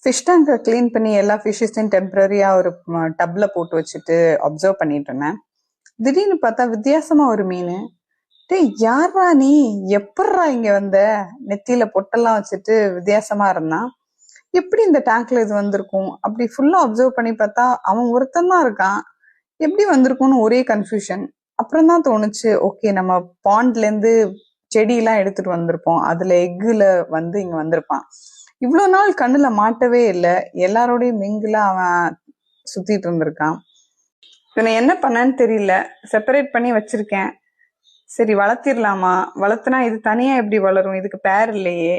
Fish டேங்கை clean பண்ணி எல்லா ஃபிஷ்ஷஸையும் டெம்பரரியாக ஒரு டப்பில் போட்டு வச்சுட்டு அப்சர்வ் பண்ணிட்டு இருந்தேன். திடீர்னு பார்த்தா வித்தியாசமா ஒரு மீன். டேய் யாரா நீ, எப்பட்றா இங்க வந்த? நெத்தியில பொட்டெல்லாம் வச்சுட்டு வித்தியாசமா இருந்தான். எப்படி இந்த டேங்க்ல இது வந்திருக்கும் அப்படி ஃபுல்லா அப்சர்வ் பண்ணி பார்த்தா அவன் ஒருத்தன் தான் இருக்கான். எப்படி வந்திருக்கும்னு ஒரே கன்ஃபியூஷன். அப்புறம் தான் தோணுச்சு, ஓகே நம்ம பாண்ட்ல இருந்து செடியெல்லாம் எடுத்துட்டு வந்திருப்போம், அதுல எக்குல வந்து இங்க வந்திருப்பான். இவ்வளவு நாள் கண்ணுல மாட்டவே இல்லை, எல்லாரோடையும் மிங்கில அவன் சுத்திட்டு இருந்திருக்கான். இவனை என்ன பண்ணேன்னு தெரியல, செப்பரேட் பண்ணி வச்சிருக்கேன். சரி வளர்த்திடலாமா, வளர்த்துனா இது தனியா எப்படி வளரும், இதுக்கு பேர் இல்லையே,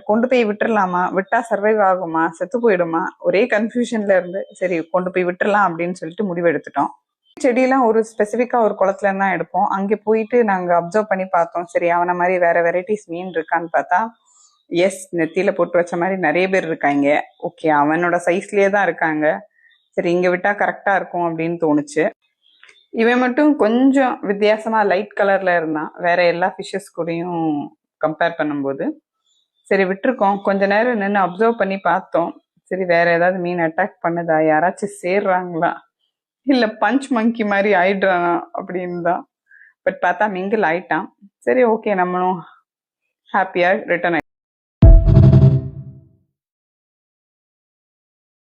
கொண்டு போய் விட்டுறலாமா, விட்டா சர்வைவ் ஆகுமா, செத்து போயிடுமா, ஒரே கன்ஃபியூஷன்ல இருந்து சரி கொண்டு போய் விட்டுறலாம் அப்படின்னு சொல்லிட்டு முடிவு எடுத்துட்டோம். செடியெல்லாம் ஒரு ஸ்பெசிஃபிக்கா ஒரு குளத்துல தான் எடுப்போம். அங்கே போயிட்டு நாங்க அப்சர்வ் பண்ணி பார்த்தோம். சரி அவனை மாதிரி வேற வெரைட்டிஸ் மீன் இருக்கான்னு பார்த்தா எஸ், நெத்தியில போட்டு வச்ச மாதிரி நிறைய பேர் இருக்காங்க. ஓகே அவனோட சைஸ்லயே தான் இருக்காங்க. சரி இங்க விட்டா கரெக்டா இருக்கும் அப்படின்னு தோணுச்சு. இவன் மட்டும் கொஞ்சம் வித்தியாசமா லைட் கலர்ல இருந்தான் வேற எல்லா ஃபிஷ்ஷஸ் கூடயும் கம்பேர் பண்ணும்போது. சரி விட்டுருக்கோம். கொஞ்ச நேரம் நின்று அப்சர்வ் பண்ணி பார்த்தோம். சரி வேற ஏதாவது மீன் அட்டாக் பண்ணுதா, யாராச்சும் சேர்றாங்களா, இல்ல பஞ்ச் மங்கி மாதிரி ஆயிடுறானா அப்படின்னு தான். பட் பார்த்தா மிங்கிள் ஆயிட்டான். சரி ஓகே நம்மளும் ஹாப்பியா ரிட்டர்ன்